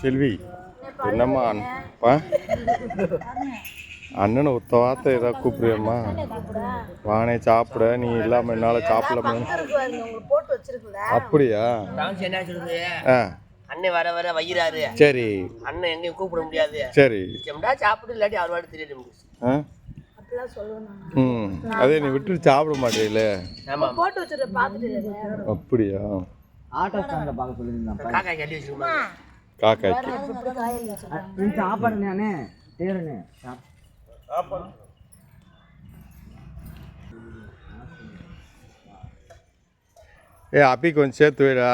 செல்வி என்னம்மா பா அண்ணனை ஒத்த வார்த்தை ஏதாவது கூப்பிடுவேம்மா வானே சாப்பிட நீ இல்லாமல் என்னால் சாப்பிடலாமா அப்படியா அண்ணன் வர வர வயிறாரு சரி அண்ணன் எங்கேயும் கூப்பிட முடியாது சரி சாப்பிடு இல்லாட்டி அவர் வாடி தெரியாது அதே நீ விட்டு சாப்பிட மாட்டேல அப்படியா ஆட்டோ ஸ்டாண்ட்ல பார்க்க சொல்லியிருந்தான் காக்கா கட்டி வச்சிருக்காங்க காக்காய்க்கு சாப்பாடு நானே தேருனே அப்பி கொஞ்சம் சேர்த்து வைடா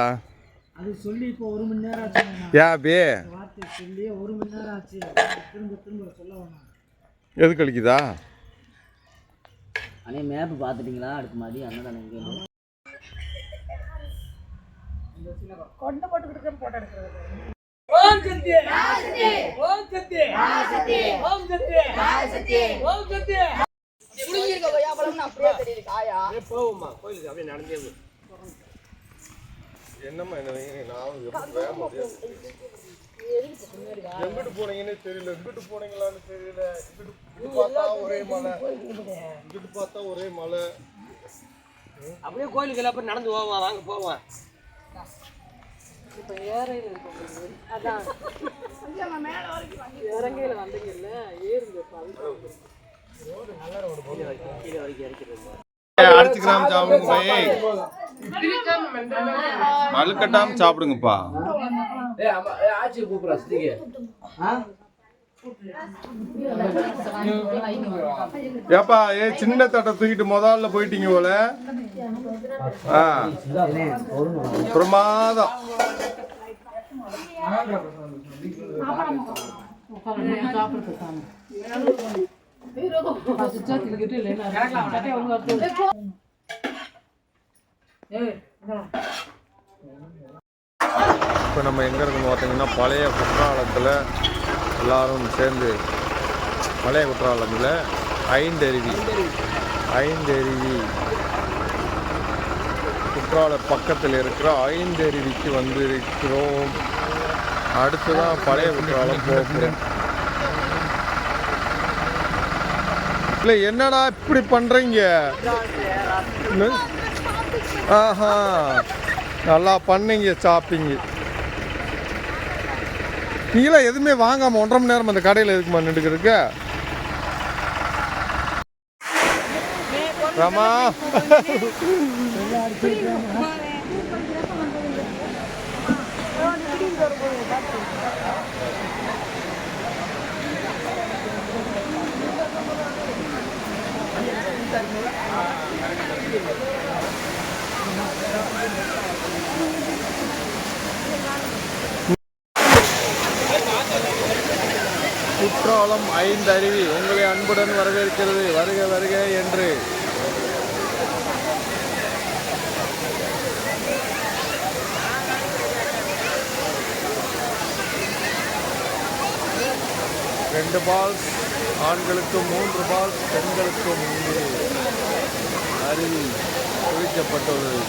அது சொல்லி இப்போ 1 மணி நேரம் ஆச்சு ஏன் அப்பி வார்த்தை சொல்லி 1 மணி நேரம் ஆச்சு திரும்ப திரும்ப சொல்ல வேணாம் எது கழிக்குதா அண்ணே மேப் பார்த்துட்டீங்களா அடுத்த மாதிரி அண்ணன் எங்கே கொண்ட போட்டுக்கிட்டு போட்டோ எடுக்கிறது ஓம் சக்தி ஓம் சக்தி ஓம் சக்தி ஓம் சக்தி புளியிருக்க கொய்யாப்பழம்னு அப்படியே தெரியுது காயா போவோம்மா கோயிலுக்கு அப்படியே நடந்தே என்னம்மா என்ன எங்கிட்டு போனீங்கன்னு தெரியல எங்கிட்டு போனீங்களான்னு தெரியல இங்கிட்டு பார்த்தா ஒரே மலை இங்கிட்டு பார்த்தா ஒரே மலை அப்படியே கோயிலுக்கு எல்லாம் நடந்து போவோம் வாங்க போவோம் இப்போ ஏறையில் இருக்க அதான் இறங்கையில் வந்தீங்கல்ல ஏறுங்க அடிச்சுக்கிறாம சாப்பிடுங்க மழுக்கட்டாம சாப்பிடுங்கப்பா ஆட்சி கூப்பிடுறா ஸ்திகே ஏப்பா சின்ன தட்டை தூக்கிட்டு முதல்ல போயிட்டீங்க போல பிரமாதம் இப்போ நம்ம எங்கே இருக்கோம்னு பார்த்தீங்கன்னா பழைய குற்றாலத்தில் எல்லாரும் சேர்ந்து பழைய குற்றாலத்தில் ஐந்தருவி குற்றால பக்கத்தில் இருக்கிற ஐந்தருவிக்கு வந்திருக்கிறோம். அடுத்துதான் பழைய குற்றாலம் போகிறோம். இல்லை என்னடா இப்படி பண்ணுறீங்க? ஆஹா நல்லா பண்ணீங்க ஷாப்பிங்கு. நீங்களா எதுவுமே வாங்காமல் 1.5 மணி நேரம் அந்த கடையில் எதுக்குமா நின்றுக்கிறதுக்கு? ராமா குற்றாலம் ஐந்தருவி உங்களை அன்புடன் வரவேற்கிறது. வருக வருக என்று ரெண்டு பால்ஸ் ஆண்களுக்கு 3 பால்ஸ் பெண்களுக்கும் இங்கே அருவி குளிக்கப்பட்டுள்ளது.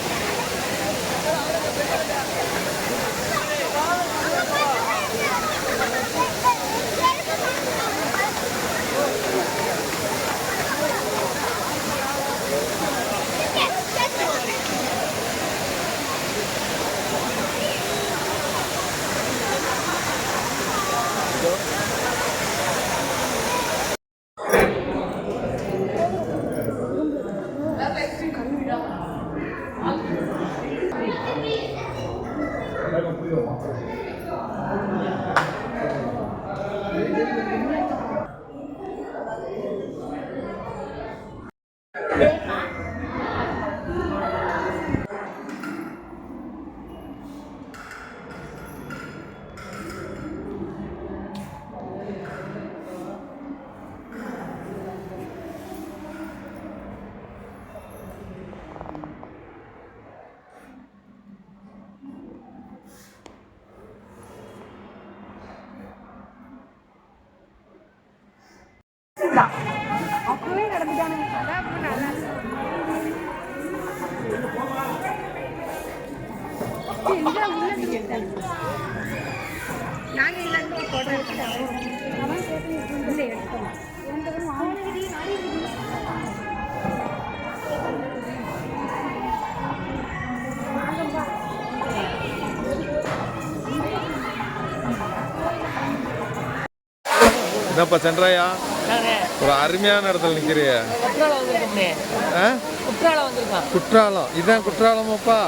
நடந்துட்டான் அப்பவே நடந்துட்டானு நாங்க இல்லாத போட்டோ எடுத்துட்டோம் என்னப்பா சென்றாயா ஒரு அருமையான இடத்துல நிக்கிறிய குற்றாலம் வந்திருக்கோம்னே. குற்றாலம் வந்திருக்கான். குற்றாலம் இதான் குற்றாலமாப்பா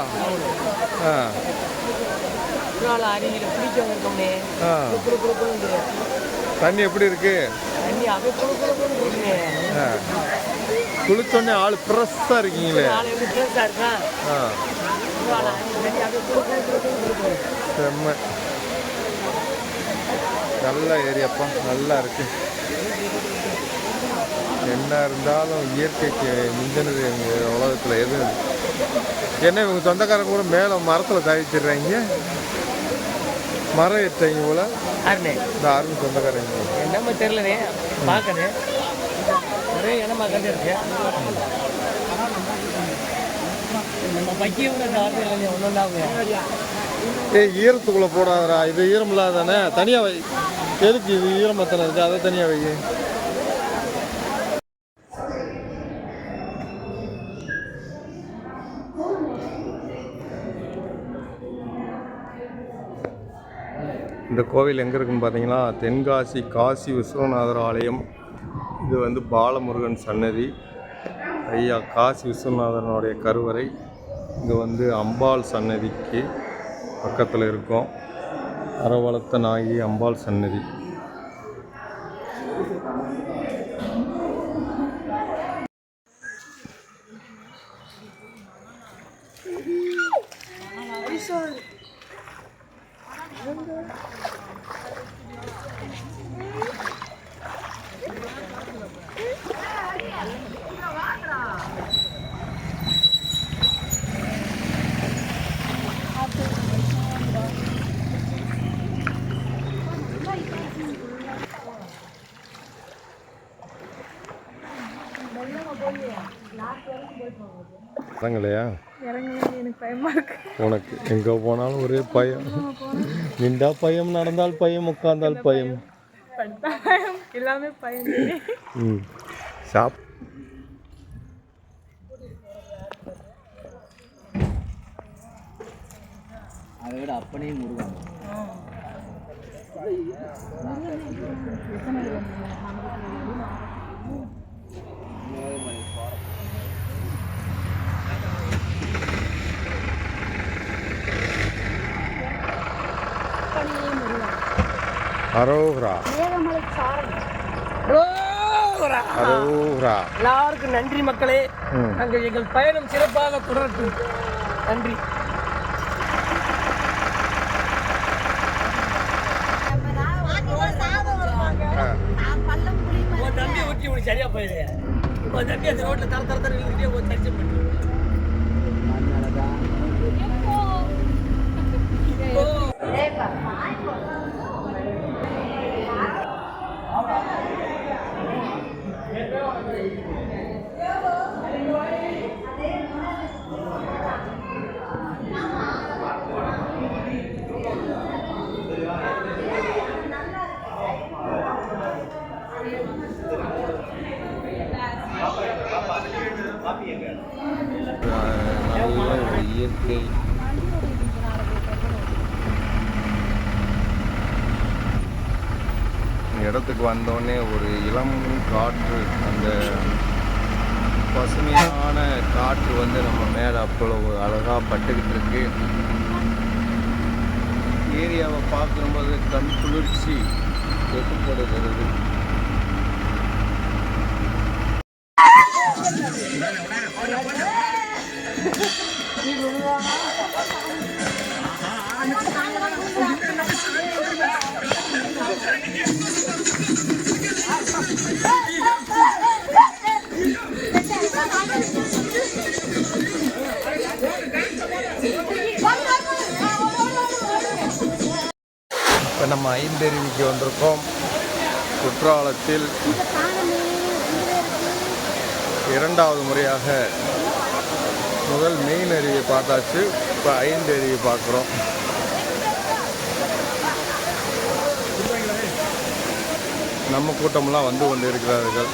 குற்றாலம் அருவியில குளிக்க வந்திருக்கோம்னே. குளு குளு குளுன்னு தண்ணி எப்படி இருக்கு தண்ணி அப்படியே குளு குளு குளுன்னு இருக்குமே. குளிச்சோடனே ஆள் ஃப்ரெஷ்ஷா இருக்கீங்களே நாளை எப்படி ஃப்ரெஷ்ஷா இருக்கான். குற்றாலம் அருவி தண்ணி அப்படியே குளு குளு குளுன்னு இருக்கு. செம்ம நல்ல ஏரியாப்பா நல்லா இருக்கு. என்ன இருந்தாலும் இயற்கைக்கு மிஞ்சினது எங்கள் உலகத்தில் எதுவும் என்ன இவங்க சொந்தக்காரங்க கூட மேலே மரத்தில் தவிச்சிடுறாங்க. மரம் ஏற்றாங்க போல இந்த ஆர்மி சொந்தக்காரங்க என்னமா தெரியலனே பார்க்கணும். ஒரே இடமா கண்டு இருக்கு. நம்ம பைக்கியம் ஒன்றுண்டாங்க. ஈரத்துக்குள்ளே போடாதரா. இது ஈரம் இல்லாதானே தனியாக வை. எதுக்கு இது ஈரமத்தனை இருக்குது அதை தனியாக வை. இந்த கோவில் எங்கே இருக்குன்னு பார்த்தீங்கன்னா தென்காசி காசி விஸ்வநாதர் ஆலயம். இது வந்து பாலமுருகன் சன்னதி. ஐயா காசி விஸ்வநாதனுடைய கருவறை. இது வந்து அம்பாள் சன்னதிக்கு பக்கத்தில் இருக்கும். அரவளத்த நாயகி அம்பாள் சன்னதி. இறங்கலையா? எனக்கு பயமா இருக்கு. உனக்கு எங்கே போனாலும் ஒரே பயம். நின்றா பயம், நடந்தால் பயம், உட்கார்ந்தால் பயம், எல்லாமே பயம். சாப் அதை விட அப்பனையும் முருகன் அரோகரா அரோகரா. எல்லாருக்கும் நன்றி மக்களே. நாங்கள் எங்கள் பயணம் சிறப்பாக தொடரட்டும். நன்றி. உன் தம்பியை ஊற்றி உனக்கு சரியா போயிடு. உன் தம்பி அந்த ரோட்ல தர தர தர ஒரு தரிச்சு பண்ணி நல்ல ஒரு இயற்கை. இடத்துக்கு வந்தோடனே ஒரு இளம் காற்று, அந்த பசுமையான காற்று வந்து நம்ம மேலே அவ்வளவு அழகாக பட்டுக்கிட்டு இருக்கு. ஏரியாவை பார்க்கும்போது கண் குளிர்ச்சி ஏற்படுகிறது. இப்போ நம்ம ஐந்தருவிக்கு வந்திருக்கோம். குற்றாலத்தில் இரண்டாவது முறையாக முதல் மெயின் அருவியை பார்த்தாச்சு, இப்போ 5 அருவியை பார்க்குறோம். நம்ம கூட்டமெல்லாம் வந்து கொண்டு இருக்கிறார்கள்.